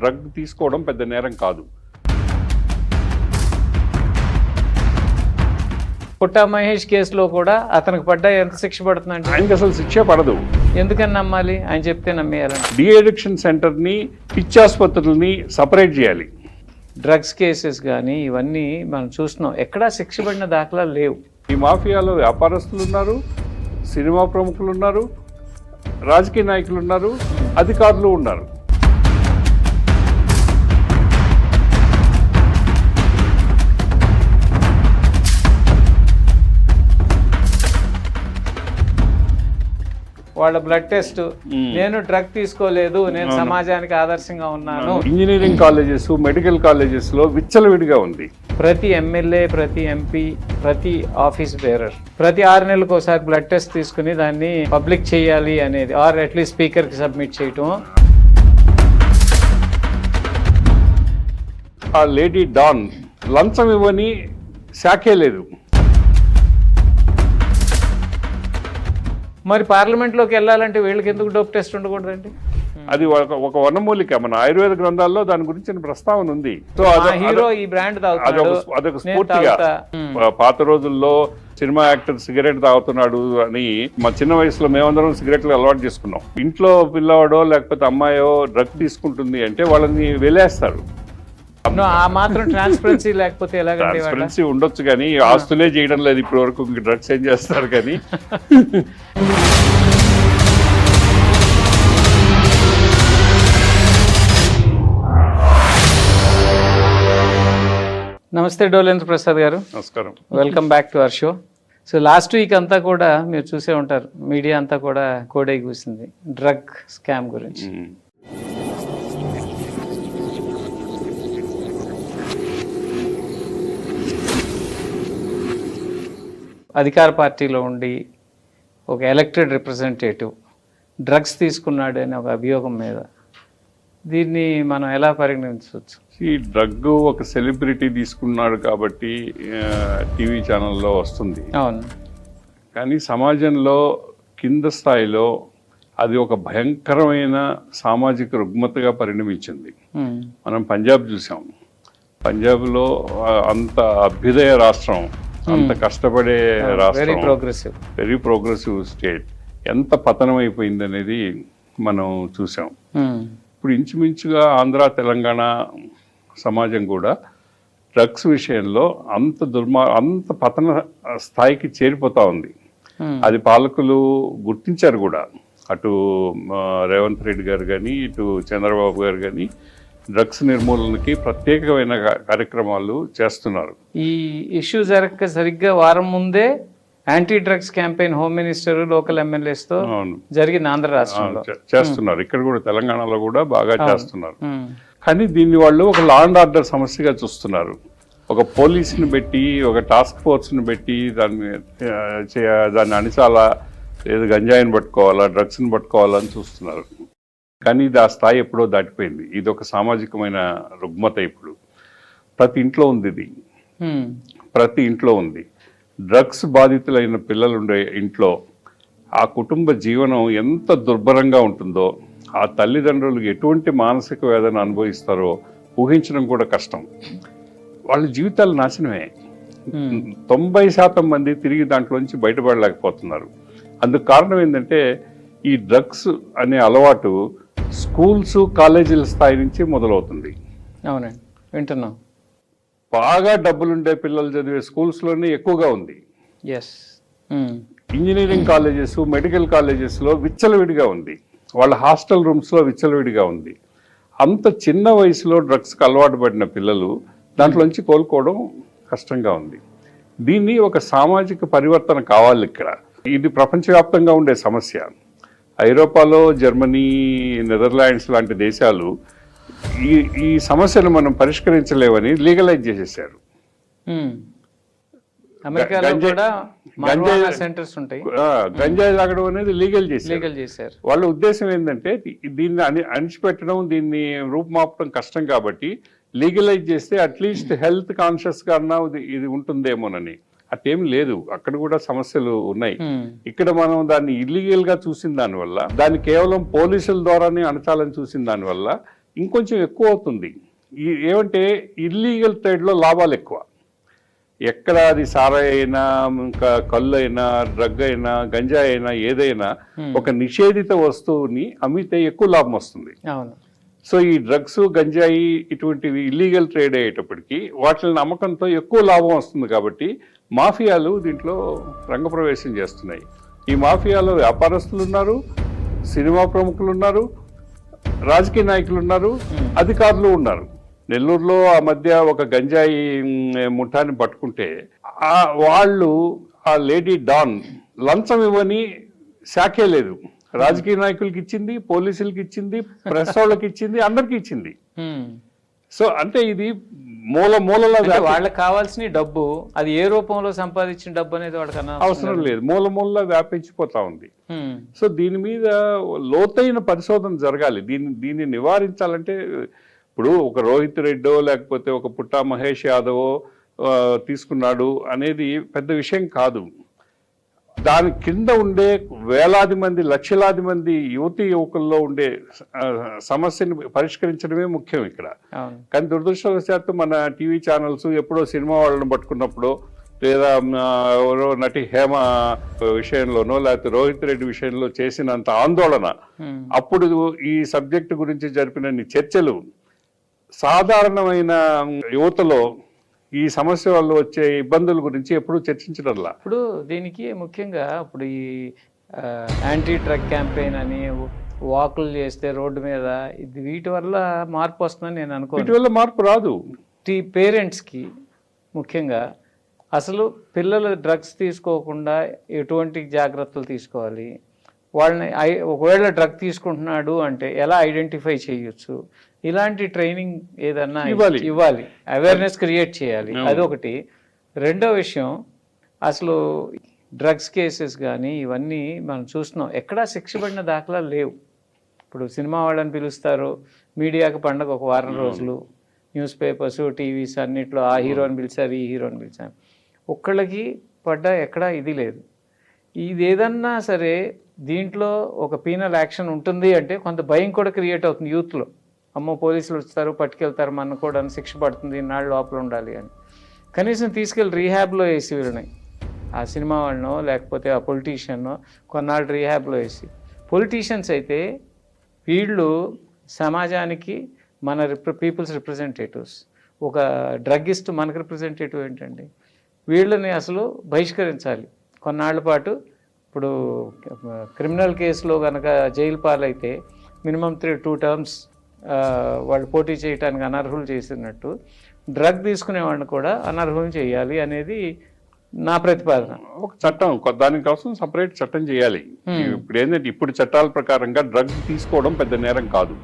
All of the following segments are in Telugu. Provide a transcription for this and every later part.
డ్రగ్ తీసుకోవడం పెద్ద నేరం కాదు. పుట్టా మహేష్ కేసులో కూడా అతనికి పడ్డా ఎంత శిక్ష పడుతుందంటే ఆయనకి అసలు శిక్ష పడదు. ఎందుకని నమ్మాలి? ఆయన చెప్తే నమ్మేయాలంటే. డి అడిక్షన్ సెంటర్ని, పిచ్చి ఆసుపత్రుల్ని సపరేట్ చేయాలి. డ్రగ్స్ కేసెస్ కానీ ఇవన్నీ మనం చూస్తున్నాం, ఎక్కడా శిక్ష పడిన దాఖలాలు లేవు. ఈ మాఫియాలో వ్యాపారస్తులు ఉన్నారు, సినిమా ప్రముఖులు ఉన్నారు, రాజకీయ నాయకులు ఉన్నారు, అధికారులు ఉన్నారు. వాళ్ళ బ్లడ్ టెస్ట్, నేను డ్రగ్ తీసుకోలేదు, నేను సమాజానికి ఆదర్శంగా ఉన్నాను. ఇంజనీరింగ్ కాలేజెస్, మెడికల్ కాలేజెస్ లో విచ్చలవిడిగా ఉంది. ప్రతి ఎమ్మెల్యే, ప్రతి ఎంపీ, ప్రతి ఆఫీస్ బేరర్ ప్రతి 6 నెలలకు ఒకసారి బ్లడ్ టెస్ట్ తీసుకుని దాన్ని పబ్లిక్ చేయాలి అనేది, ఆర్ అట్లీస్ట్ స్పీకర్ కి సబ్మిట్ చేయటం. ఆ లేడీ డాన్ లంచం ఇవ్వని శాఖే లేదు. మరి పార్లమెంట్లోకి వెళ్ళాలంటే వీళ్ళకి ఎందుకు డోప్ టెస్ట్ ఉండకూడదండి? అది ఒక వనమూలిక. మన ఆయుర్వేద గ్రంథాల్లో దాని గురించిన ప్రస్తావన ఉంది. సో హీరో ఈ బ్రాండ్ అదొక స్ఫూర్తిగా. పాత రోజుల్లో సినిమా యాక్టర్ సిగరెట్ తాగుతున్నాడు అని మా చిన్న వయసులో మేమందరం సిగరెట్లు అలవాటు చేసుకున్నాం. ఇంట్లో పిల్లవాడో లేకపోతే అమ్మాయో డ్రగ్ తీసుకుంటుంది అంటే వాళ్ళని వెలేస్తారు. ఆ మాత్రం ట్రాన్స్పరెన్సీ లేకపోతే ఎలాగండి? ట్రాన్స్పరెన్సీ ఉండొచ్చు కానీ ఆస్తులే చేయడం లేదు ఇప్పటి వరకు. డ్రగ్స్ ఏం చేస్తారు కానీ. నమస్తే డోలేంద్ర ప్రసాద్ గారు. నమస్కారం. Welcome back to our show. So last week అంతా కూడా మీరు చూసే ఉంటారు, మీడియా అంతా కూడా కోడై కూసింది డ్రగ్ స్కామ్ గురించి. అధికార పార్టీలో ఉండి ఒక ఎలక్టెడ్ రిప్రజెంటేటివ్ డ్రగ్స్ తీసుకున్నాడు అనే ఒక అభియోగం మీద దీన్ని మనం ఎలా పరిగణించవచ్చు? ఈ డ్రగ్ ఒక సెలబ్రిటీ తీసుకున్నాడు కాబట్టి టీవీ ఛానల్లో వస్తుంది. అవును. కానీ సమాజంలో కింద స్థాయిలో అది ఒక భయంకరమైన సామాజిక రుగ్మతగా పరిణమించింది. మనం పంజాబ్ చూసాం. పంజాబ్లో అంత అభ్యుదయ రాష్ట్రం, అంత కష్టపడే రాష్ట్రం, వెరీ ప్రోగ్రెసివ్ స్టేట్, ఎంత పతనం అయిపోయింది అనేది మనం చూసాం. ఇప్పుడు ఇంచుమించుగా ఆంధ్ర, తెలంగాణ సమాజం కూడా డ్రగ్స్ విషయంలో అంత పతన స్థాయికి చేరిపోతా ఉంది. అది పాలకులు గుర్తించారు కూడా. అటు రేవంత్ రెడ్డి గారు కానీ, ఇటు చంద్రబాబు గారు కానీ డ్రగ్స్ నిర్మూలనకి ప్రత్యేకమైన కార్యక్రమాలు చేస్తున్నారు. ఈ ఇష్యూ జరగక సరిగ్గా వారం ముందే anti drugs campaign home minister, local ఎమ్మెల్యేస్తో జరిగింది ఆంధ్ర రాష్ట్రంలో. చేస్తున్నారు. ఇక్కడ కూడా తెలంగాణలో కూడా బాగా చేస్తున్నారు. కానీ దీన్ని వాళ్ళు ఒక లా అండ్ ఆర్డర్ సమస్యగా చూస్తున్నారు. ఒక పోలీసుని పెట్టి, ఒక టాస్క్ ఫోర్స్ని పెట్టి దాన్ని అణిచాలా, లేదు గంజాయిని పట్టుకోవాలా, డ్రగ్స్ని పట్టుకోవాలని చూస్తున్నారు. కానీ ఇది ఆ స్థాయి ఎప్పుడో దాటిపోయింది. ఇది ఒక సామాజికమైన రుగ్మత. ఇప్పుడు ప్రతి ఇంట్లో ఉంది ఇది. ప్రతి ఇంట్లో ఉంది. డ్రగ్స్ బాధితులైన పిల్లలు ఉండే ఇంట్లో ఆ కుటుంబ జీవనం ఎంత దుర్భరంగా ఉంటుందో, ఆ తల్లిదండ్రులు ఎటువంటి మానసిక వేదన అనుభవిస్తారో ఊహించడం కూడా కష్టం. వాళ్ళ జీవితాలు నాశనమే. 90% మంది తిరిగి దాంట్లోంచి బయటపడలేకపోతున్నారు. అందుకు కారణం ఏంటంటే ఈ డ్రగ్స్ అనే అలవాటు స్కూల్స్, కాలేజీల స్థాయి నుంచి మొదలవుతుంది. అవునండి, వింటున్నాం. బాగా డబ్బులుండే పిల్లలు చదివే స్కూల్స్లోనే ఎక్కువగా ఉంది. ఇంజనీరింగ్ కాలేజెస్, మెడికల్ కాలేజెస్లో విచ్చలవిడిగా ఉంది. వాళ్ళ హాస్టల్ రూమ్స్లో విచ్చలవిడిగా ఉంది. అంత చిన్న వయసులో డ్రగ్స్కి అలవాటు పడిన పిల్లలు దాంట్లోంచి కోలుకోవడం కష్టంగా ఉంది. దీన్ని ఒక సామాజిక పరివర్తన కావాలి. ఇక్కడ ఇది ప్రపంచవ్యాప్తంగా ఉండే సమస్య. ఐరోపాలో జర్మనీ, నెదర్లాండ్స్ లాంటి దేశాలు ఈ సమస్యను మనం పరిష్కరించలేవని లీగలైజ్ చేసేసారు. గంజాయి తాగడం అనేది లీగల్ చేశారు. వాళ్ళ ఉద్దేశం ఏంటంటే దీన్ని అణిచిపెట్టడం, దీన్ని రూపుమాపడం కష్టం కాబట్టి లీగలైజ్ చేస్తే అట్లీస్ట్ హెల్త్ కాన్షియస్ గా అన్నా ఇది ఉంటుందేమోనని. అటేమి లేదు. అక్కడ కూడా సమస్యలు ఉన్నాయి. ఇక్కడ మనం దాన్ని ఇల్లీగల్ గా చూసిన దానివల్ల, దాన్ని కేవలం పోలీసుల ద్వారానే అణచాలని చూసిన దానివల్ల ఇంకొంచెం ఎక్కువ అవుతుంది. ఏమంటే ఇల్లీగల్ ట్రేడ్లో లాభాలు ఎక్కువ. ఎక్కడ అది సారాయి అయినా, ఇంకా కళ్ళు అయినా, డ్రగ్ అయినా, గంజాయి అయినా, ఏదైనా ఒక నిషేధిత వస్తువుని అమ్మితే ఎక్కువ లాభం వస్తుంది. అవును. సో ఈ డ్రగ్స్, గంజాయి ఇటువంటివి ఇల్లీగల్ ట్రేడ్ అయ్యేటప్పటికి వాటిని నమ్మకంతో ఎక్కువ లాభం వస్తుంది. కాబట్టి మాఫియాలు దీంట్లో రంగప్రవేశం చేస్తున్నాయి. ఈ మాఫియాలో వ్యాపారస్తులు ఉన్నారు, సినిమా ప్రముఖులు ఉన్నారు, రాజకీయ నాయకులు ఉన్నారు, అధికారులు ఉన్నారు. నెల్లూరులో ఆ మధ్య ఒక గంజాయి ముఠాన్ని పట్టుకుంటే వాళ్ళు ఆ లేడీ డాన్ లంచం ఇవ్వని శాఖే లేదు. రాజకీయ నాయకులకి ఇచ్చింది, పోలీసులకి ఇచ్చింది, ప్రెస్ వాళ్ళకి ఇచ్చింది, అందరికి ఇచ్చింది. సో అంటే ఇది మూలలో వాళ్ళకి కావాల్సిన డబ్బు, అది ఏ రూపంలో సంపాదించిన డబ్బు అనేది వాళ్ళకి అవసరం లేదు, మూలలో వ్యాపించిపోతా ఉంది. సో దీని మీద లోతైన పరిశోధన జరగాలి. దీన్ని నివారించాలంటే ఇప్పుడు ఒక రోహిత్ రెడ్డో లేకపోతే ఒక పుట్టా మహేష్ యాదవో తీసుకున్నాడు అనేది పెద్ద విషయం కాదు. దాని కింద ఉండే వేలాది మంది, లక్షలాది మంది యువతీ యువకుల్లో ఉండే సమస్యని పరిష్కరించడమే ముఖ్యం ఇక్కడ. కానీ దురదృష్టవశాత్తు మన టీవీ ఛానల్స్ ఎప్పుడో సినిమా వాళ్ళని పట్టుకున్నప్పుడు, లేదా ఎవరో నటి హేమ విషయంలోనో లేకపోతే రోహిత్ రెడ్డి విషయంలో చేసినంత ఆందోళన, అప్పుడు ఈ సబ్జెక్టు గురించి జరిపినన్ని చర్చలు సాధారణమైన యువతలో ఈ సమస్య వల్ల వచ్చే ఇబ్బందుల గురించి ఎప్పుడూ చర్చించడంలా. ఇప్పుడు దీనికి ముఖ్యంగా ఇప్పుడు ఈ యాంటీ డ్రగ్ క్యాంపెయిన్ అని వాకులు చేస్తే రోడ్డు మీద, వీటి వల్ల మార్పు వస్తుందని నేను అనుకోను. వీటి వల్ల మార్పు రాదు. పేరెంట్స్కి ముఖ్యంగా అసలు పిల్లలు డ్రగ్స్ తీసుకోకుండా ఎటువంటి జాగ్రత్తలు తీసుకోవాలి, వాళ్ళని ఒకవేళ డ్రగ్ తీసుకుంటున్నాడు అంటే ఎలా ఐడెంటిఫై చేయొచ్చు, ఇలాంటి ట్రైనింగ్ ఏదన్నా ఇవ్వాలి, అవేర్నెస్ క్రియేట్ చేయాలి. అదొకటి. రెండో విషయం, అసలు డ్రగ్స్ కేసెస్ కానీ ఇవన్నీ మనం చూస్తున్నాం, ఎక్కడా శిక్ష పడిన దాఖలాలు లేవు. ఇప్పుడు సినిమా వాళ్ళని పిలుస్తారు, మీడియాకి పండగ ఒక వారం రోజులు, న్యూస్ పేపర్స్, టీవీస్ అన్నిట్లో ఆ హీరోని పిలిచారు, ఈ హీరోని పిలిచారు, ఒక్కళ్ళకి పడ్డా ఎక్కడా ఇది లేదు. ఇది ఏదన్నా సరే దీంట్లో ఒక పీనల్ యాక్షన్ ఉంటుంది అంటే కొంత భయం కూడా క్రియేట్ అవుతుంది యూత్లో. అమ్మో పోలీసులు వస్తారు, పట్టుకెళ్తారు, మన కూడా శిక్ష పడుతుంది, నాళ్ళు లోపల ఉండాలి అని. కనీసం తీసుకెళ్ళి రీహాబ్లో వేసి వీళ్ళని, ఆ సినిమా వాళ్ళనో లేకపోతే ఆ పొలిటీషియన్నో కొన్నాళ్ళు రీహాబ్లో వేసి. పొలిటీషియన్స్ అయితే వీళ్ళు సమాజానికి మన పీపుల్స్ రిప్రజెంటేటివ్స్. ఒక డ్రగ్గిస్ట్ మనకు రిప్రజెంటేటివ్ ఏంటండి? వీళ్ళని అసలు బహిష్కరించాలి కొన్నాళ్ళ పాటు. ఇప్పుడు క్రిమినల్ కేసులో కనుక జైలు పాలైతే మినిమం 2 టర్మ్స్ వాళ్ళు పోటీ చేయడానికి అనర్హులు చేసినట్టు డ్రగ్ తీసుకునే వాళ్ళని కూడా అనర్హులు చేయాలి అనేది నా ప్రతిపాదన. ఒక చట్టం, దానికోసం సపరేట్ చట్టం చేయాలి. ఇప్పుడు ఏంటంటే ఇప్పుడు చట్టాల ప్రకారంగా డ్రగ్ తీసుకోవడం పెద్ద నేరం కాదు,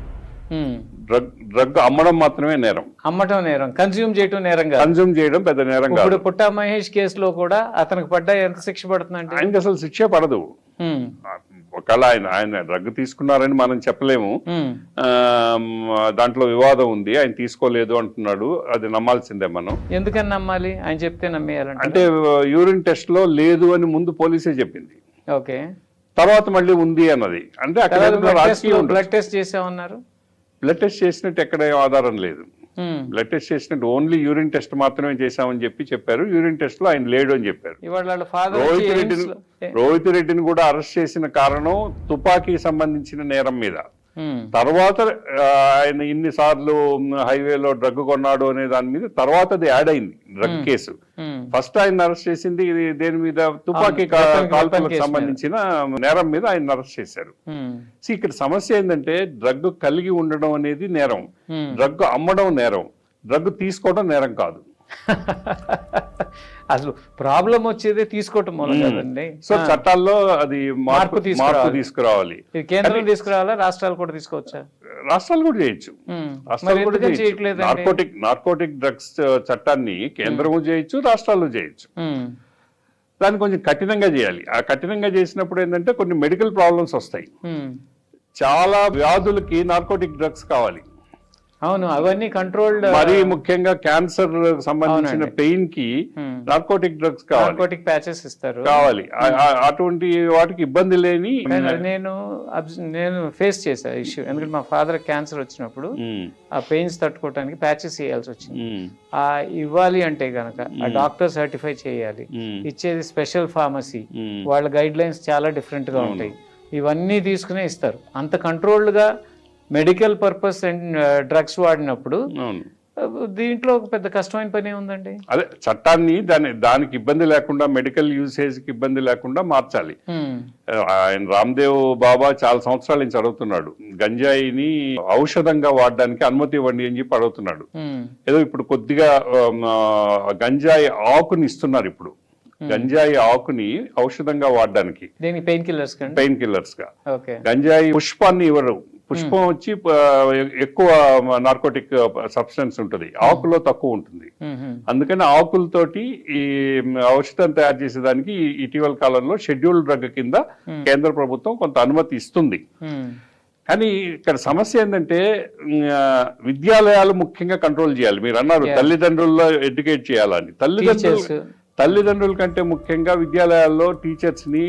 డ్రగ్ అమ్మడం మాత్రమే నేరం. అమ్మటం నేరం, కన్స్యూమ్ చేయడం నేరం కాదు. కన్స్యూమ్ చేయడం పెద్ద నేరం కాదు. ఇప్పుడు పుట్టా మహేష్ కేసులో కూడా అతనికి పడ్డా ఎంత శిక్ష పడుతుందంటే ఆయనకి అసలు శిక్ష పడదు. ఒకవేళ ఆయన డ్రగ్ తీసుకున్నారని మనం చెప్పలేము. దాంట్లో వివాదం ఉంది, ఆయన తీసుకోలేదు అంటున్నాడు, అది నమ్మాల్సిందే మనం. ఎందుకని నమ్మాలి? ఆయన చెప్తే నమ్మేయాలంటే అంటే యూరిన్ టెస్ట్ లో లేదు అని ముందు పోలీసే చెప్పింది, ఓకే, తర్వాత మళ్ళీ ఉంది అన్నది. అంటే అక్కడ బ్లడ్ టెస్ట్ చేసామన్నారు. బ్లడ్ టెస్ట్ చేసినట్టు ఎక్కడ ఆధారం లేదు. బ్లడ్ టెస్ట్ చేసినట్టు ఓన్లీ యూరిన్ టెస్ట్ మాత్రమే చేశామని చెప్పారు. యూరిన్ టెస్ట్ లో ఆయన లేడు అని చెప్పారు. రోహిత్ రెడ్డిని కూడా అరెస్ట్ చేసిన కారణం తుపాకీ సంబంధించిన నేరం మీద. తర్వాత ఆయన ఇన్నిసార్లు హైవేలో డ్రగ్ కొన్నాడు అనే దాని మీద తర్వాత అది యాడ్ అయింది డ్రగ్ కేసు. ఫస్ట్ ఆయన అరెస్ట్ చేసింది దేని మీద? తుపాకీ కాల్పులకు సంబంధించిన నేరం మీద ఆయన అరెస్ట్ చేశారు. సో ఇక్కడ సమస్య ఏంటంటే డ్రగ్ కలిగి ఉండడం అనేది నేరం, డ్రగ్ అమ్మడం నేరం, డ్రగ్ తీసుకోవడం నేరం కాదు. అసలు ప్రాబ్లం వచ్చేదే తీసుకోవటం మూలం కదండి. సో చట్టాల్లో అది మార్పు తీసుకురావాలి. కేంద్రం తీసుకురావాలా, రాష్ట్రాలు కూడా తీసుకోవచ్చా? రాష్ట్రాలు కూడా చేయొచ్చు. నార్కోటిక్ డ్రగ్స్ చట్టాన్ని కేంద్రము చేయొచ్చు, రాష్ట్రాలు చేయొచ్చు. దాన్ని కొంచెం కఠినంగా చేయాలి. ఆ కఠినంగా చేసినప్పుడు ఏంటంటే కొన్ని మెడికల్ ప్రాబ్లమ్స్ వస్తాయి. చాలా వ్యాధులకి నార్కోటిక్ డ్రగ్స్ కావాలి. అవును, అవన్నీ కంట్రోల్డ్. మరీ ముఖ్యంగా క్యాన్సర్ సంబంధించిన పెయిన్ కి నార్కోటిక్ డ్రగ్స్ కావాలి, నార్కోటిక్ ప్యాచెస్ ఇస్తారు. అటువంటి వాటికి ఇబ్బంది లేని. నేను ఫేస్ చేశా ఇష్యూ, ఎందుకంటే మా ఫాదర్ క్యాన్సర్ వచ్చినప్పుడు ఆ పెయిన్స్ తట్టుకోవడానికి ప్యాచెస్ వేయాల్సి వచ్చింది. ఆ ఇవ్వాలి అంటే గనక ఆ డాక్టర్ సర్టిఫై చేయాలి, ఇచ్చేది స్పెషల్ ఫార్మసీ, వాళ్ళ గైడ్ లైన్స్ చాలా డిఫరెంట్ గా ఉంటాయి. ఇవన్నీ తీసుకునే ఇస్తారు. అంత కంట్రోల్డ్ గా మెడికల్ పర్పస్ అండ్ డ్రగ్స్ వాడినప్పుడు దీంట్లో ఒక పెద్ద కష్టమైన పని ఉందండి. అదే చట్టాన్ని దానికి ఇబ్బంది లేకుండా, మెడికల్ యూసేజ్ కి ఇబ్బంది లేకుండా మార్చాలి. ఆయన రామ్దేవ్ బాబా చాలా సంవత్సరాల నుంచి అడుగుతున్నాడు, గంజాయిని ఔషధంగా వాడడానికి అనుమతి ఇవ్వండి అని చెప్పి అడుగుతున్నాడు. ఏదో ఇప్పుడు కొద్దిగా గంజాయి ఆకుని ఇస్తున్నారు ఇప్పుడు, గంజాయి ఆకుని ఔషధంగా వాడడానికి, పెయిన్ కిల్లర్స్ గా. గంజాయి పుష్పాన్ని ఇవ్వరు, పుష్పం వచ్చి ఎక్కువ నార్కోటిక్ సబ్స్టెన్స్ ఉంటుంది, ఆకులో తక్కువ ఉంటుంది. అందుకని ఆకులతోటి ఈ ఔషధం తయారు చేసేదానికి ఇటీవల కాలంలో షెడ్యూల్డ్ డ్రగ్ కింద కేంద్ర ప్రభుత్వం కొంత అనుమతి ఇస్తుంది. కానీ ఇక్కడ సమస్య ఏంటంటే విద్యాలయాలు ముఖ్యంగా కంట్రోల్ చేయాలి. మీరు అన్నారు తల్లిదండ్రుల్లో ఎడ్యుకేట్ చేయాలని. తల్లిదండ్రుల కంటే ముఖ్యంగా విద్యాలయాల్లో టీచర్స్ ని,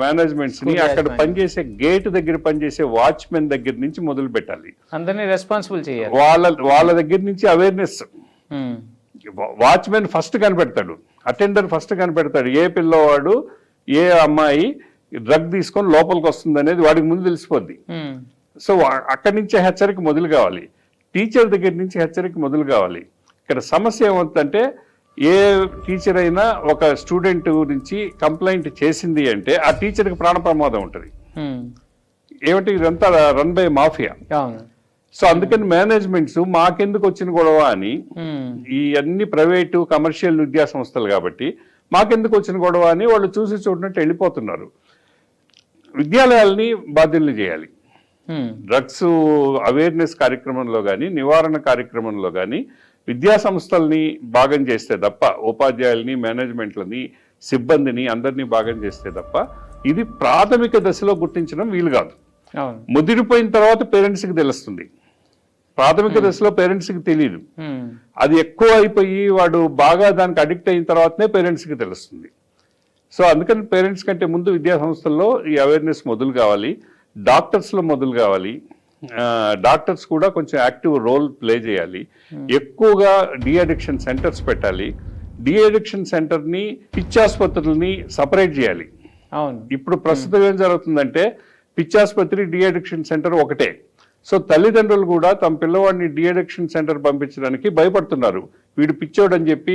మేనేజ్మెంట్స్ ని, అక్కడ పనిచేసే గేట్ దగ్గర పనిచేసే వాచ్మెన్ దగ్గర నుంచి మొదలు పెట్టాలి. అందరినీ రెస్పాన్సిబుల్ చేయాలి. వాళ్ళ దగ్గర నుంచి అవేర్నెస్. వాచ్మెన్ ఫస్ట్ కనిపెడతాడు, అటెండర్ ఫస్ట్ కనిపెడతాడు, ఏ పిల్లవాడు ఏ అమ్మాయి డ్రగ్ తీసుకొని లోపలికి వస్తుంది అనేది వాడికి ముందు తెలిసిపోద్ది. సో అక్కడి నుంచే హెచ్చరిక మొదలు కావాలి, టీచర్ దగ్గర నుంచి హెచ్చరిక మొదలు కావాలి. ఇక్కడ సమస్య ఏమవుతుందంటే, ఏ టీచర్ అయినా ఒక స్టూడెంట్ గురించి కంప్లైంట్ చేసింది అంటే ఆ టీచర్కి ప్రాణ ప్రమాదం ఉంటుంది. ఏమంటే ఇదంతా రన్ బై మాఫియా. సో అందుకని మేనేజ్మెంట్స్ మాకెందుకు వచ్చిన గొడవ అని, ఈ అన్ని ప్రైవేటు కమర్షియల్ విద్యా సంస్థలు కాబట్టి మాకెందుకు వచ్చిన గొడవ అని వాళ్ళు చూసి చూడనట్టు వెళ్ళిపోతున్నారు. విద్యాలయాల్ని బాధ్యుల్ని చేయాలి. డ్రగ్స్ అవేర్నెస్ కార్యక్రమంలో కానీ, నివారణ కార్యక్రమంలో కానీ విద్యా సంస్థల్ని భాగం చేస్తే తప్ప, ఉపాధ్యాయుల్ని, మేనేజ్మెంట్లని, సిబ్బందిని అందరినీ భాగం చేస్తే తప్ప ఇది ప్రాథమిక దశలో గుర్తించడం వీలు కాదు. ముదిరిపోయిన తర్వాత పేరెంట్స్కి తెలుస్తుంది, ప్రాథమిక దశలో పేరెంట్స్కి తెలియదు. అది ఎక్కువ అయిపోయి వాడు బాగా దానికి అడిక్ట్ అయిన తర్వాతనే పేరెంట్స్కి తెలుస్తుంది. సో అందుకని పేరెంట్స్ కంటే ముందు విద్యా సంస్థల్లో ఈ అవేర్నెస్ మొదలు కావాలి, డాక్టర్స్లో మొదలు కావాలి. డాక్టర్స్ కూడా కొంచెం యాక్టివ్ రోల్ ప్లే చేయాలి. ఎక్కువగా డి అడిక్షన్ సెంటర్స్ పెట్టాలి. డి అడిక్షన్ సెంటర్ని, పిచ్చాసుపత్రుల్ని సపరేట్ చేయాలి. ఇప్పుడు ప్రస్తుతం ఏం జరుగుతుందంటే, పిచ్చాసుపత్రి, డి అడిక్షన్ సెంటర్ ఒకటే. సో తల్లిదండ్రులు కూడా తమ పిల్లవాడిని డి అడిక్షన్ సెంటర్ పంపించడానికి భయపడుతున్నారు. వీడు పిచ్చోడు అని చెప్పి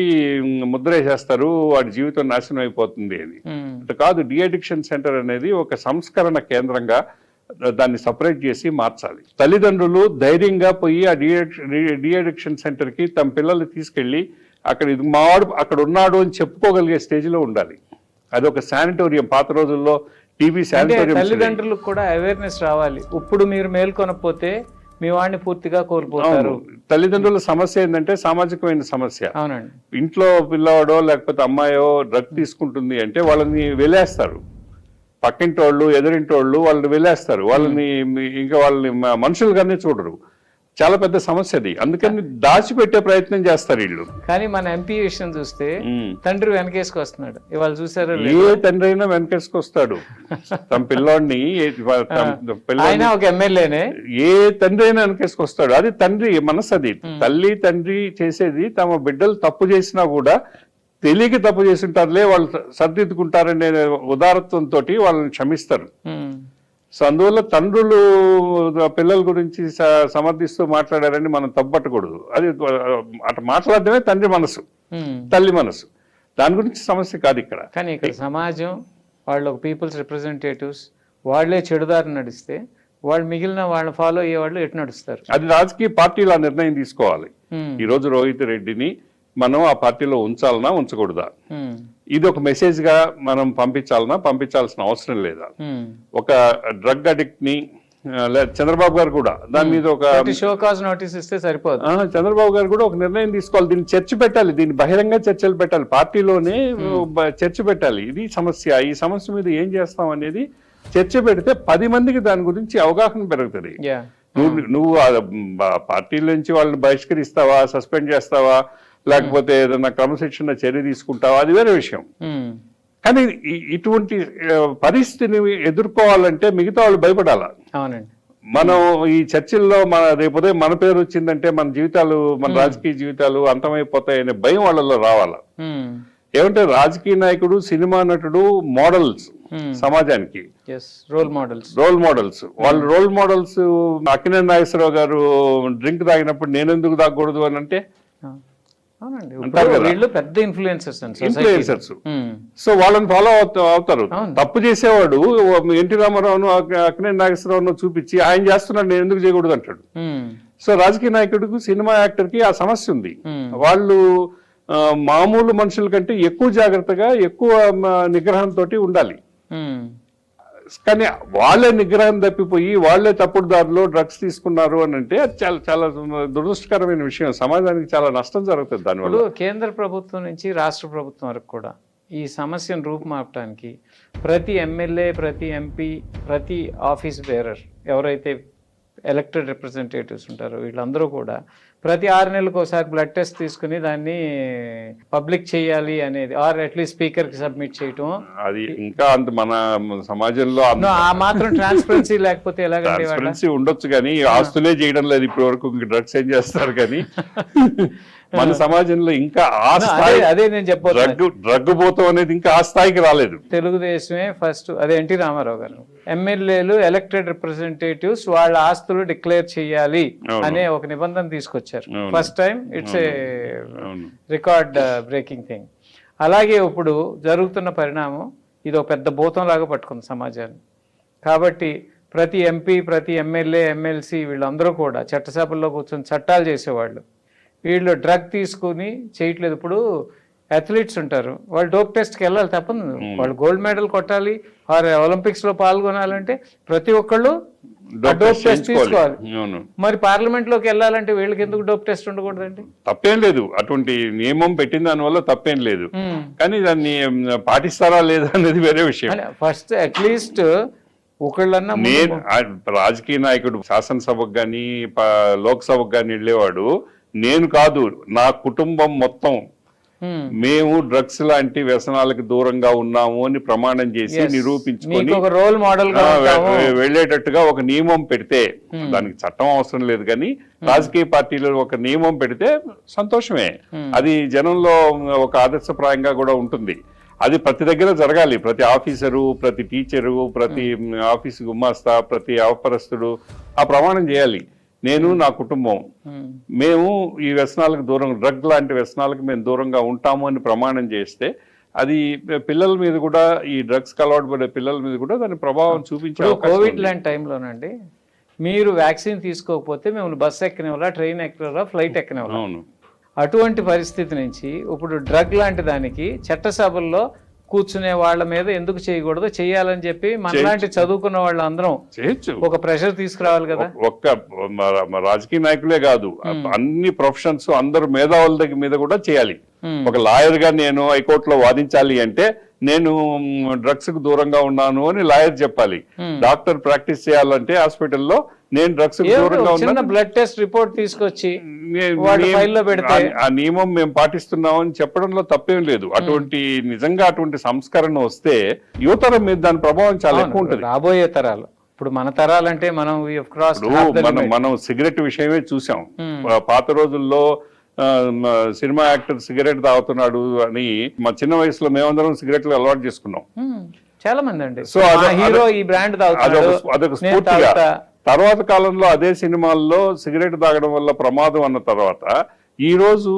ముద్ర వేసేస్తారు, వాడి జీవితం నాశనం అయిపోతుంది అని. అంటే కాదు, డి అడిక్షన్ సెంటర్ అనేది ఒక సంస్కరణ కేంద్రంగా దాన్ని సపరేట్ చేసి మార్చాలి. తల్లిదండ్రులు ధైర్యంగా పోయి ఆ డి అడిక్షన్ సెంటర్ కి తమ పిల్లల్ని తీసుకెళ్లి అక్కడ ఇది మావాడు అక్కడ ఉన్నాడు అని చెప్పుకోగలిగే స్టేజ్లో ఉండాలి. అది ఒక శానిటోరియం, పాత రోజుల్లో టీవీ శానిటోరియం. తల్లిదండ్రులకు కూడా అవేర్నెస్ రావాలి. ఇప్పుడు మీరు మేల్కొనకపోతే మీ వాడిని పూర్తిగా కోల్పోతారు. తల్లిదండ్రుల సమస్య ఏంటంటే సామాజికమైన సమస్య. అవునండి. ఇంట్లో పిల్లవాడో లేకపోతే అమ్మాయో డ్రగ్ తీసుకుంటుంది అంటే వాళ్ళని వెలేస్తారు, పక్కింటోళ్ళు, ఎదురింటోళ్ళు వాళ్ళని వెళ్ళేస్తారు, వాళ్ళని ఇంకా వాళ్ళని మనుషులుగానే చూడరు. చాలా పెద్ద సమస్య అది. అందుకని దాచిపెట్టే ప్రయత్నం చేస్తారు వీళ్ళు. కానీ మన ఎంపీ విషయం చూస్తే తండ్రి వెనకేసుకొస్తున్నాడు. ఇవాళ చూసారు, ఏ తండ్రి అయినా వెనకేసుకొస్తాడు తమ పిల్లోడిని. ఒక ఎమ్మెల్యేనే, ఏ తండ్రి అయినా వెనకేసుకొస్తాడు. అది తండ్రి మనసు. అది తల్లి తండ్రి చేసేది. తమ బిడ్డలు తప్పు చేసినా కూడా తెలియక తప్పు చేస్తుంటారులే, వాళ్ళు సర్దిద్దుకుంటారనే ఉదారత్వంతో వాళ్ళని క్షమిస్తారు. సో అందువల్ల తండ్రులు పిల్లల గురించి సమర్థిస్తూ మాట్లాడారని మనం తప్పట్టకూడదు. అది అటు మాట్లాడడమే తండ్రి మనసు, తల్లి మనసు. దాని గురించి సమస్య కాదు ఇక్కడ. కానీ ఇక్కడ సమాజం, వాళ్ళు ఒక పీపుల్స్ రిప్రజెంటేటివ్స్, వాళ్లే చెడుదారి నడిస్తే వాళ్ళు మిగిలిన వాళ్ళని ఫాలో అయ్యే వాళ్ళు ఎటు నడుస్తారు? అది రాజకీయ పార్టీలు ఆ నిర్ణయం తీసుకోవాలి. ఈ రోజు రోహిత్ రెడ్డిని మనం ఆ పార్టీలో ఉంచాలనా ఉంచకూడదా, ఇది ఒక మెసేజ్ గా మనం పంపించాల్సిన అవసరం లేదా? ఒక డ్రగ్ అడిక్ట్ ని చంద్రబాబు గారు కూడా దాని మీద ఒక షోకాజ్ నోటీస్ ఇస్తే సరిపోదు. చంద్రబాబు గారు కూడా ఒక నిర్ణయం తీసుకోవాలి. దీన్ని చర్చ పెట్టాలి, దీన్ని బహిరంగ చర్చలు పెట్టాలి, పార్టీలోనే చర్చ పెట్టాలి. ఇది సమస్య, ఈ సమస్య మీద ఏం చేస్తాం అనేది చర్చ పెడితే 10 మందికి దాని గురించి అవగాహన పెరుగుతుంది. నువ్వు పార్టీల నుంచి వాళ్ళని బహిష్కరిస్తావా, సస్పెండ్ చేస్తావా, లేకపోతే ఏదైనా క్రమశిక్షణ చర్య తీసుకుంటావా, అది వేరే విషయం. కానీ ఇటువంటి పరిస్థితిని ఎదుర్కోవాలంటే మిగతా వాళ్ళు భయపడాలా. అవునండి. మనం ఈ చర్చల్లో రేపొదే మన పేరు వచ్చిందంటే మన జీవితాలు, మన రాజకీయ జీవితాలు అంతమైపోతాయనే భయం వాళ్ళలో రావాలా. ఏమంటే రాజకీయ నాయకుడు, సినిమా నటుడు మోడల్స్ సమాజానికి, రోల్ మోడల్స్. వాళ్ళు రోల్ మోడల్స్. అక్కినేని నాగేశ్వరరావు గారు డ్రింక్ తాగినప్పుడు నేనెందుకు తాగకూడదు అని అంటే వీళ్ళు పెద్ద ఇన్ఫ్లుయెన్సర్స్. సో వాళ్ళని ఫాలో అవుతారు. తప్పు చేసేవాడు ఎన్టీ రామారావును, అక్కినేని నాగేశ్వరరావును చూపించి ఆయన చేస్తున్నాడు, నేను ఎందుకు చేయకూడదు అంటాడు. సో రాజకీయ నాయకుడికి, సినిమా యాక్టర్ కి ఆ సమస్య ఉంది. వాళ్ళు మామూలు మనుషుల కంటే ఎక్కువ జాగ్రత్తగా, ఎక్కువ నిగ్రహంతో ఉండాలి. కానీ వాళ్ళే నిగ్రహం తప్పిపోయి వాళ్ళే తప్పుడు దారిలో డ్రగ్స్ తీసుకున్నారు అని అంటే అది చాలా చాలా దురదృష్టకరమైన విషయం. సమాజానికి చాలా నష్టం జరుగుతుంది దానివల్ల. కేంద్ర ప్రభుత్వం నుంచి రాష్ట్ర ప్రభుత్వం వరకు కూడా ఈ సమస్యను రూపుమాపడానికి ప్రతి ఎమ్మెల్యే, ప్రతి ఎంపీ, ప్రతి ఆఫీస్ బేరర్, ఎవరైతే ఎలక్టెడ్ రిప్రజెంటేటివ్స్ ఉంటారో వీళ్ళందరూ కూడా ప్రతి 6 నెలలకు ఒకసారి బ్లడ్ టెస్ట్ తీసుకుని దాన్ని పబ్లిక్ చేయాలి అనేది, ఆర్ అట్లీస్ట్ స్పీకర్ కి సబ్మిట్ చేయటం. అది ఇంకా అంత మన సమాజంలో ఆ మాత్రం ట్రాన్స్పరెన్సీ లేకపోతే ఎలాగంటే ట్రాన్స్పరెన్సీ ఉండొచ్చు, కానీ ఆస్తులే చేయడం లేదు ఇప్పటి వరకు. డ్రగ్స్ ఏం చేస్తారు కానీ మన సమాజంలో ఇంకా ఆ స్థాయి, అదే నేను చెప్పాను, డ్రగ్ పోతాం అనేది ఇంకా ఆ స్థాయికి రాలేదు. తెలుగుదేశమే ఫస్ట్, అదే ఎన్టీ రామారావు గారు ఎమ్మెల్యేలు, ఎలక్టెడ్ రిప్రజెంటేటివ్స్ వాళ్ళ ఆస్తులు డిక్లేర్ చేయాలి అనే ఒక నిబంధన తీసుకొచ్చారు. First time, it's a record breaking thing. అలాగే ఇప్పుడు జరుగుతున్న పరిణామం ఇది ఒక పెద్ద భూతం లాగా పట్టుకుంది సమాజాన్ని. కాబట్టి ప్రతి ఎంపీ, ప్రతి ఎమ్మెల్యే, ఎమ్మెల్సీ వీళ్ళందరూ కూడా చట్టసభల్లో కూర్చొని చట్టాలు చేసేవాళ్ళు. వీళ్ళు డ్రగ్ తీసుకుని చేయట్లేదు. ఇప్పుడు అథ్లీట్స్ ఉంటారు, వాళ్ళు డోప్ టెస్ట్కి వెళ్ళాలి, తప్పదు. వాళ్ళు గోల్డ్ మెడల్ కొట్టాలి, ఆర్ ఒలింపిక్స్లో పాల్గొనాలంటే ప్రతి ఒక్కళ్ళు డోప్ టెస్ట్ తీసుకోవాలి. మరి పార్లమెంట్లోకి వెళ్ళాలంటే వీళ్ళకి ఎందుకు డోప్ టెస్ట్ ఉండకూడదండి? తప్పేం లేదు, అటువంటి నియమం పెట్టిన దానివల్ల తప్పేం లేదు. కానీ దాన్ని పాటిస్తారా లేదా అనేది వేరే విషయం. ఫస్ట్ అట్లీస్ట్ ఒకళ్ళన్నా, నేను రాజకీయ నాయకుడు శాసనసభకు కానీ లోక్సభకు కానీ వెళ్ళేవాడు, నేను కాదు నా కుటుంబం మొత్తం మేము డ్రగ్స్ లాంటి వ్యసనాలకు దూరంగా ఉన్నాము అని ప్రమాణం చేసి నిరూపించుకొని రోల్ మోడల్ వెళ్ళేటట్టుగా ఒక నియమం పెడితే, దానికి చట్టం అవసరం లేదు కానీ రాజకీయ పార్టీలు ఒక నియమం పెడితే సంతోషమే. అది జనంలో ఒక ఆదర్శప్రాయంగా కూడా ఉంటుంది. అది ప్రతి దగ్గర జరగాలి. ప్రతి ఆఫీసరు, ప్రతి టీచరు, ప్రతి ఆఫీసు గుమాస్తా, ప్రతి అవపరస్తుడు ఆ ప్రమాణం చేయాలి. నేను, నా కుటుంబం, మేము ఈ వ్యసనాలకు దూరం, డ్రగ్ లాంటి వ్యసనాలకు మేము దూరంగా ఉంటాము అని ప్రమాణం చేస్తే అది పిల్లల మీద కూడా, ఈ డ్రగ్స్కి అలవాటు పడే పిల్లల మీద కూడా దాని ప్రభావం చూపించే. కోవిడ్ లాంటి టైంలోనండి మీరు వ్యాక్సిన్ తీసుకోకపోతే మిమ్మల్ని బస్సు ఎక్కనివ్వాలా, ట్రైన్ ఎక్కనివ్వాలా, ఫ్లైట్ ఎక్కనివ్వాలా. అటువంటి పరిస్థితి నుంచి ఇప్పుడు డ్రగ్ లాంటి దానికి చట్టసభల్లో కూర్చునే వాళ్ళ మీద ఎందుకు చేయకూడదు, చేయాలని చెప్పి మనలాంటి చదువుకున్న వాళ్ళు అందరం ఒక ప్రెషర్ తీసుకురావాలి కదా. ఒక్క రాజకీయ నాయకులే కాదు, అన్ని ప్రొఫెషన్స్ అందరు మేధావుల దగ్గర మీద కూడా చేయాలి. ఒక లాయర్ గా నేను హైకోర్టులో వాదించాలి అంటే నేను డ్రగ్స్ కు దూరంగా ఉన్నాను అని లాయర్ చెప్పాలి. డాక్టర్ ప్రాక్టీస్ చేయాలంటే హాస్పిటల్లో నేను డ్రగ్స్ కు దూరంగా ఉన్నాను, బ్లడ్ టెస్ట్ రిపోర్ట్ తీసుకొచ్చి ఆ నియమం మేము పాటిస్తున్నామని చెప్పడంలో తప్పేం లేదు. అటువంటి నిజంగా అటువంటి సంస్కరణ వస్తే యువతరం మీద దాని ప్రభావం చాలా ఎక్కువ ఉంటుంది. రాబోయే తరాలు, ఇప్పుడు మన తరాలంటే మనం సిగరెట్ విషయమే చూసాం. పాత రోజుల్లో సినిమా యాక్టర్ సిగరెట్ తాగుతున్నాడు అని మా చిన్న వయసులో మేమందరం సిగరెట్లు అలవాటు చేసుకున్నాం చాలా మంది అండి. సో హీరో ఈ బ్రాండ్ అదొక స్ఫూర్తిగా. తర్వాత కాలంలో అదే సినిమాల్లో సిగరెట్ తాగడం వల్ల ప్రమాదం అన్న తర్వాత ఈ రోజు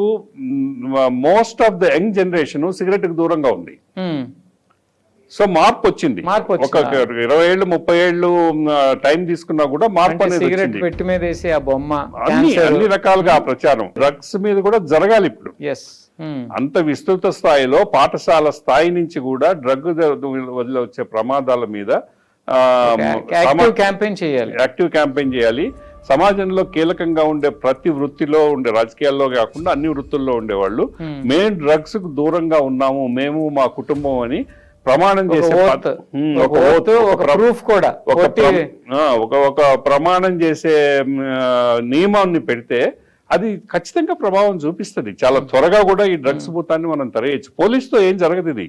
most of the young generation cigarette కు దూరంగా ఉంది. సో మార్పు వచ్చింది. ఒక 20 ఏళ్ళు 30 ఏళ్ళు టైం తీసుకున్నా కూడా మార్పు అనేది సిగరెట్ పెట్టి మీద వేసి ఆ బొమ్మ అన్ని రకాలుగా ఆ ప్రచారం డ్రగ్స్ మీద కూడా జరగాలి ఇప్పుడు. అంత విస్తృత స్థాయిలో పాఠశాల స్థాయి నుంచి కూడా డ్రగ్ వల్ల వచ్చే ప్రమాదాల మీద యాక్టివ్ క్యాంపెయిన్ చేయాలి. సమాజంలో కీలకంగా ఉండే ప్రతి వృత్తిలో ఉండే, రాజకీయాల్లో కాకుండా అన్ని వృత్తుల్లో ఉండేవాళ్ళు మేము డ్రగ్స్ కు దూరంగా ఉన్నాము, మేము మా కుటుంబం అని ప్రమాణం చేసే ఒక ప్రూఫ్ కూడా ఒక ప్రమాణం చేసే నియమాన్ని పెడితే అది ఖచ్చితంగా ప్రభావం చూపిస్తుంది. చాలా త్వరగా కూడా ఈ డ్రగ్స్ భూతాన్ని మనం తరగచ్చు. పోలీసుతో ఏం జరగదు ఇది.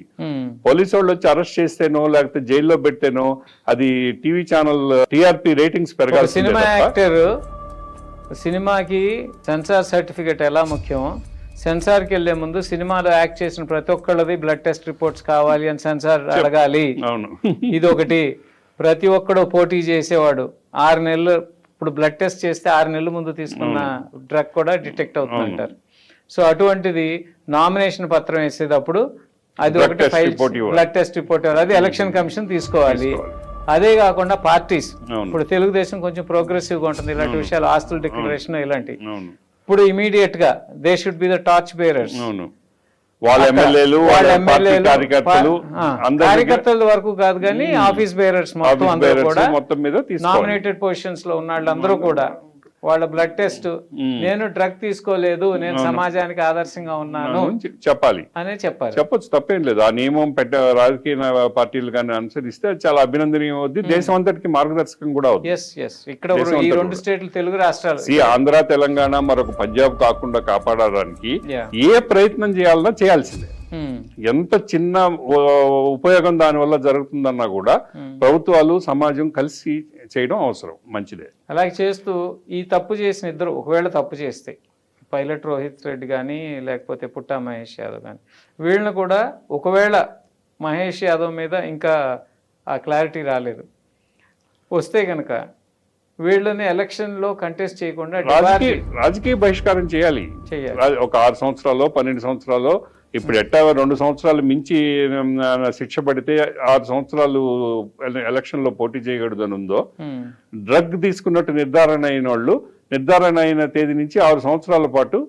పోలీసు వాళ్ళు వచ్చి అరెస్ట్ చేస్తేనో లేకపోతే జైల్లో పెట్టేనో అది టీవీ ఛానల్ టీఆర్పీ రేటింగ్స్ పెరగాలి. సినిమా యాక్టర్ సినిమాకి సెన్సార్ సర్టిఫికేట్ ఎలా ముఖ్యం, సెన్సార్కి వెళ్లే ముందు సినిమాలో యాక్ట్ చేసిన ప్రతి ఒక్కళ్ళది బ్లడ్ టెస్ట్ రిపోర్ట్స్ కావాలి అని సెన్సార్ అడగాలి. అవును, ఇది ఒకటి. ప్రతి ఒక్కడు పోటీ చేసేవాడు 6 నెలలు, ఇప్పుడు బ్లడ్ టెస్ట్ చేస్తే 6 నెలల ముందు తీసుకున్న డ్రగ్ కూడా డిటెక్ట్ అవుతుందంటారు. సో అటువంటిది నామినేషన్ పత్రం వేసేటప్పుడు అది ఒకటి బ్లడ్ టెస్ట్ రిపోర్ట్ అది ఎలక్షన్ కమిషన్ తీసుకోవాలి. అదే కాకుండా పార్టీస్, ఇప్పుడు తెలుగుదేశం కొంచెం ప్రోగ్రెసివ్ గా ఉంటుంది ఇలాంటి విషయాలు, ఆస్తుల డిక్లరేషన్ ఇలాంటి. ఇప్పుడు ఇమీడియట్ గా they should be the torch bearers. వాళ్ళ ఎమ్మెల్యేలు కార్యకర్తల వరకు కాదు కానీ ఆఫీస్ బేరర్స్ మొత్తం అందరూ కూడా నామినేటెడ్ పొజిషన్స్ లో ఉన్న వాళ్ళందరూ కూడా వాళ్ళ బ్లడ్ టెస్ట్, నేను డ్రగ్ తీసుకోలేదు, నేను సమాజానికి ఆదర్శంగా ఉన్నాను చెప్పాలి అనే చెప్పాలి. చెప్పొచ్చు, తప్పేం లేదు. ఆ నియమం రాజకీయ పార్టీలు కానీ అనుసరిస్తే అది చాలా అభినందనీయం అవుద్ది, దేశం అంతటికి మార్గదర్శకం కూడా అవుతుంది. ఇక్కడ ఈ 2 స్టేట్లు తెలుగు రాష్ట్రాలు, ఆంధ్ర తెలంగాణ మరొక పంజాబ్ కాకుండా కాపాడడానికి ఏ ప్రయత్నం చేయాలన్నా చేయాల్సిందే. ఎంత చిన్న ఉపయోగం దాని వల్ల జరుగుతుందన్నా కూడా ప్రభుత్వాలు సమాజం కలిసి చేయడం అవసరం, మంచిదే. అలాగే చేస్తూ ఈ తప్పు చేసిన ఇద్దరు ఒకవేళ తప్పు చేస్తే, పైలట్ రోహిత్ రెడ్డి కానీ లేకపోతే పుట్టా మహేష్ యాదవ్ కానీ, వీళ్ళని కూడా ఒకవేళ మహేష్ యాదవ్ మీద ఇంకా ఆ క్లారిటీ రాలేదు వస్తే కనుక వీళ్ళని ఎలక్షన్ లో కంటెస్ట్ చేయకుండా రాజకీయ బహిష్కారం చేయాలి. ఒక 6 సంవత్సరాలు 12 సంవత్సరాలు, ఇప్పుడు ఎట్టా 2 సంవత్సరాలు మించి శిక్ష పడితే 6 సంవత్సరాలు ఎలక్షన్ లో పోటీ చేయకూడదని ఉందో, డ్రగ్ తీసుకున్నట్టు నిర్ధారణ అయిన వాళ్ళు నిర్ధారణ అయిన తేదీ నుంచి 6 సంవత్సరాల పాటు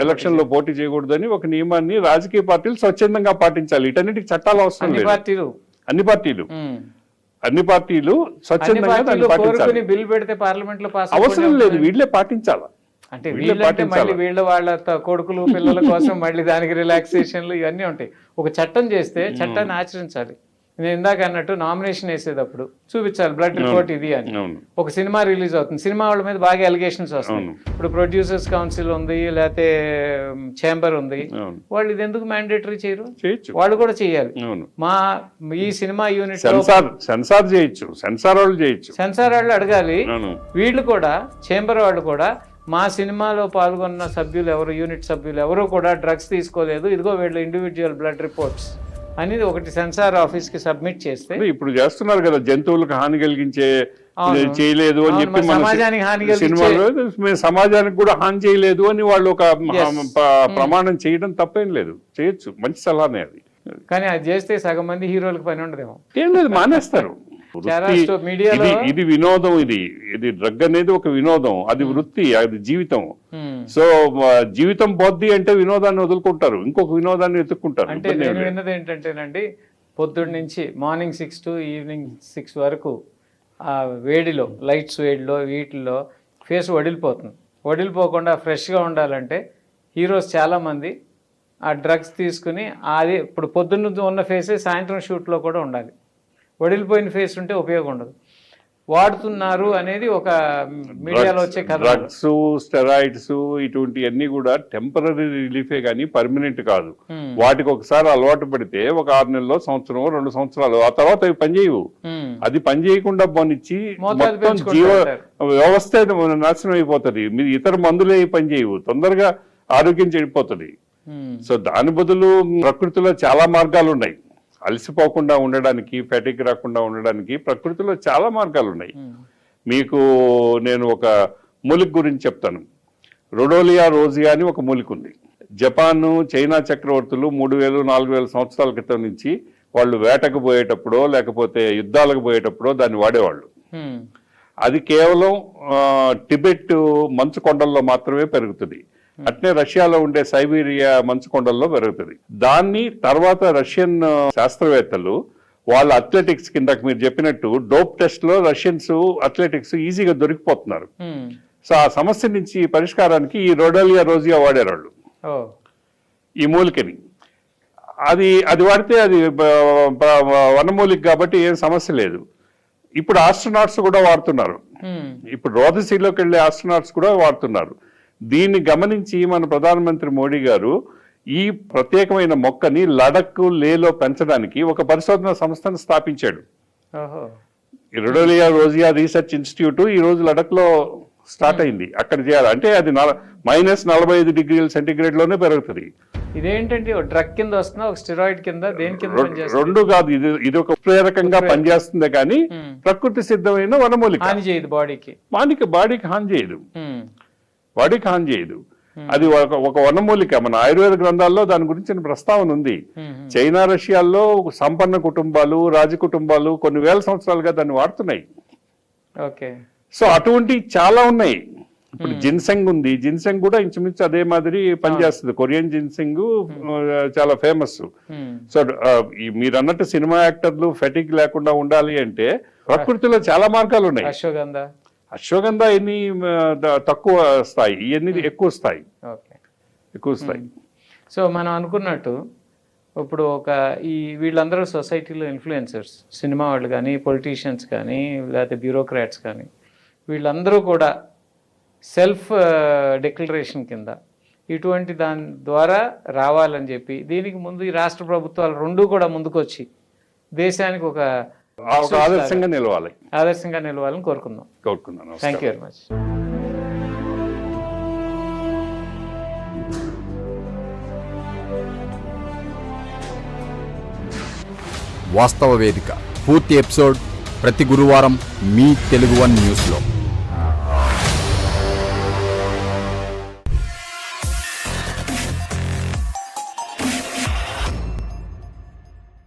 ఎలక్షన్ లో పోటీ చేయకూడదని ఒక నియమాన్ని రాజకీయ పార్టీలు స్వచ్ఛందంగా పాటించాలి. ఇటన్నిటికి చట్టాలు అవసరం లేదు. అన్ని పార్టీలు స్వచ్ఛందంగా దాన్ని పాటించాలి. బిల్ పెడితే పార్లమెంట్ లో పాస్ అవసరం లేదు, వీళ్ళే పాటించాలి. అంటే వీళ్ళంటే మళ్ళీ వాళ్ళ కొడుకులు పిల్లల కోసం మళ్ళీ దానికి రిలాక్సేషన్లు ఇవన్నీ ఉంటాయి. ఒక చట్టం చేస్తే చట్టాన్ని ఆచరించాలి. నేను ఇందాక అన్నట్టు నామినేషన్ వేసేటప్పుడు చూపించాలి బ్లడ్ రిపోర్ట్ ఇది అని. ఒక సినిమా రిలీజ్ అవుతుంది, సినిమా వాళ్ళ మీద బాగా ఎలిగేషన్స్ వస్తాయి. ఇప్పుడు ప్రొడ్యూసర్స్ కౌన్సిల్ ఉంది, లేకపోతే ఛాంబర్ ఉంది, వాళ్ళు ఇది ఎందుకు మ్యాండేటరీ చేయరు? వాళ్ళు కూడా చేయాలి. మా ఈ సినిమా యూనిట్ సెన్సార్ చేయొచ్చు, సెన్సార్ వాళ్ళు అడగాలి. వీళ్ళు కూడా ఛాంబర్ వాళ్ళు కూడా మా సినిమాలో పాల్గొన్న సభ్యులు ఎవరు, యూనిట్ సభ్యులు ఎవరు కూడా డ్రగ్స్ తీసుకోలేదు, ఇదిగో వీళ్ళు ఇండివిజువల్ బ్లడ్ రిపోర్ట్స్ అనేది ఒకటి సెన్సార్ ఆఫీస్ కి సబ్మిట్ చేస్తే. ఇప్పుడు చేస్తున్నారు కదా, జంతువులకు హాని కలిగించే చేయలేదు అని చెప్పి సమాజానికి హాని సినిమాలో సమాజానికి కూడా హాని చేయలేదు అని వాళ్ళు ఒక ప్రమాణం చేయడం తప్పేం లేదు, చేయొచ్చు, మంచి సలహానే అది. కానీ అది చేస్తే సగం మంది హీరోలకు పని ఉండదేమో. ఏం లేదు, మానేస్తారు. ఇది వినోదం, ఇది డ్రగ్ అనేది ఒక వినోదం, అది వృత్తి, అది జీవితం. సో జీవితం పోద్ది అంటే వినోదాన్ని వదులుకుంటారు, ఇంకొక వినోదాన్ని వెతుక్కుంటారు. అంటే నేను విన్నది ఏంటంటేనండి, పొద్దున్న నుంచి మార్నింగ్ 6 to ఈవినింగ్ 6 వరకు ఆ వేడిలో, లైట్స్ వేడిలో వీటిల్లో ఫేస్ వడిలిపోతుంది. వడిలిపోకుండా ఫ్రెష్గా ఉండాలంటే హీరోస్ చాలామంది ఆ డ్రగ్స్ తీసుకుని అది ఇప్పుడు పొద్దున్న ఉన్న ఫేసే సాయంత్రం షూట్లో కూడా ఉండాలి. వడిలిపోయిన ఫేస్ ఉంటే ఉపయోగం ఉండదు. వాడుతున్నారు అనేది ఒక మీడియాలో వచ్చే కథ. డ్రగ్స్, స్టెరాయిడ్స్ ఇటువంటివన్నీ కూడా టెంపరీ రిలీఫే కానీ పర్మనెంట్ కాదు. వాటికి ఒకసారి అలవాటు పడితే ఒక 6 నెలలు, సంవత్సరం, 2 సంవత్సరాలు, ఆ తర్వాత అవి పనిచేయవు. అది పనిచేయకుండా పోనిచ్చి మొత్తం జీవ వ్యవస్థ నాశనం అయిపోతుంది. మీరు ఇతర మందులే పనిచేయవు, తొందరగా ఆరోగ్యం చెడిపోతుంది. సో దాని బదులు ప్రకృతిలో చాలా మార్గాలు ఉన్నాయి. అలసిపోకుండా ఉండడానికి, ఫెటిక్ రాకుండా ఉండడానికి ప్రకృతిలో చాలా మార్గాలు ఉన్నాయి. మీకు నేను ఒక మూలిక గురించి చెప్తాను. రొడోలియా రోజియా అని ఒక మూలిక ఉంది. జపాన్, చైనా చక్రవర్తులు 3000-4000 సంవత్సరాల క్రితం నుంచి వాళ్ళు వేటకు పోయేటప్పుడో లేకపోతే యుద్ధాలకు పోయేటప్పుడో దాన్ని వాడేవాళ్ళు. అది కేవలం టిబెట్ మంచు కొండల్లో మాత్రమే పెరుగుతుంది. అట్నే రష్యాలో ఉండే సైబీరియా మంచు కొండల్లో పెరుగుతుంది. దాన్ని తర్వాత రష్యన్ శాస్త్రవేత్తలు వాళ్ళ అథ్లెటిక్స్ కిందకి మీరు చెప్పినట్టు డోప్ టెస్ట్ లో రష్యన్స్ అథ్లెటిక్స్ ఈజీగా దొరికిపోతున్నారు. సో ఆ సమస్య నుంచి పరిష్కారానికి ఈ రొడోలియా రోజియా వాడారు వాళ్ళు, ఈ మూలికని. అది వాడితే అది వనమూలిక కాబట్టి ఏం సమస్య లేదు. ఇప్పుడు ఆస్ట్రోనాట్స్ కూడా వాడుతున్నారు. ఇప్పుడు రోదసీలోకి వెళ్ళే ఆస్ట్రోనాట్స్ కూడా వాడుతున్నారు. దీన్ని గమనించి మన ప్రధానమంత్రి మోడీ గారు ఈ ప్రత్యేకమైన మొక్కని లడక్ లేలో పెంచడానికి ఒక పరిశోధన సంస్థను స్థాపించాడు. రుడోలియా రోజియా రీసెర్చ్ ఇన్స్టిట్యూట్ ఈ రోజు లడక్ లో స్టార్ట్ అయింది. అక్కడ చేయాలి అంటే అది -45 డిగ్రీల సెంటీగ్రేడ్ లోనే పెరుగుతుంది. ఇదేంటంటే డ్రగ్ కింద వస్తున్నా ఒక స్టెరాయిడ్ కింద దేని కింద పనిచేస్తుంది? రెండు కాదు, ఇది ఒక ప్రేరకంగా పనిచేస్తుంది కానీ ప్రకృతి సిద్ధమైన వనమూలిక. హాని చేయదు బాడీకి, బాడీకి హాని చేయదు, బాడీకి హాని చేయదు. అది ఒక వనమూలిక. మన ఆయుర్వేద గ్రంథాల్లో దాని గురించిన ప్రస్తావన ఉంది. చైనా రష్యాల్లో సంపన్న కుటుంబాలు, రాజ కుటుంబాలు కొన్ని వేల సంవత్సరాలుగా దాన్ని వాడుతున్నాయి. ఓకే. సో అటువంటి చాలా ఉన్నాయి. ఇప్పుడు జిన్సెంగ్ ఉంది, జిన్సెంగ్ కూడా ఇంచుమించు అదే మాదిరి పనిచేస్తుంది. కొరియన్ జిన్సెంగ్ చాలా ఫేమస్. సో మీరు అన్నట్టు సినిమా యాక్టర్లు ఫెటిక్ లేకుండా ఉండాలి అంటే ప్రకృతిలో చాలా మార్గాలు ఉన్నాయి. అశ్వగంధ ఎన్ని తక్కువ స్థాయి, ఇవన్నీ ఎక్కువ స్థాయి. సో మనం అనుకున్నట్టు ఇప్పుడు వీళ్ళందరూ సొసైటీలో ఇన్ఫ్లుయెన్సర్స్, సినిమా వాళ్ళు కానీ, పొలిటీషియన్స్ కానీ, లేకపోతే బ్యూరోక్రాట్స్ కానీ, వీళ్ళందరూ కూడా సెల్ఫ్ డిక్లరేషన్ కింద ఇటువంటి దాని ద్వారా రావాలని చెప్పి దీనికి ముందు ఈ రాష్ట్ర ప్రభుత్వాలు రెండూ కూడా ముందుకొచ్చి దేశానికి ఒక ఆదర్శంగా నిలవాలని కోరుకుందాం. Thank you very much. వాస్తవ వేదిక పూర్తి ఎపిసోడ్ ప్రతి గురువారం మీ తెలుగు వన్ న్యూస్లో.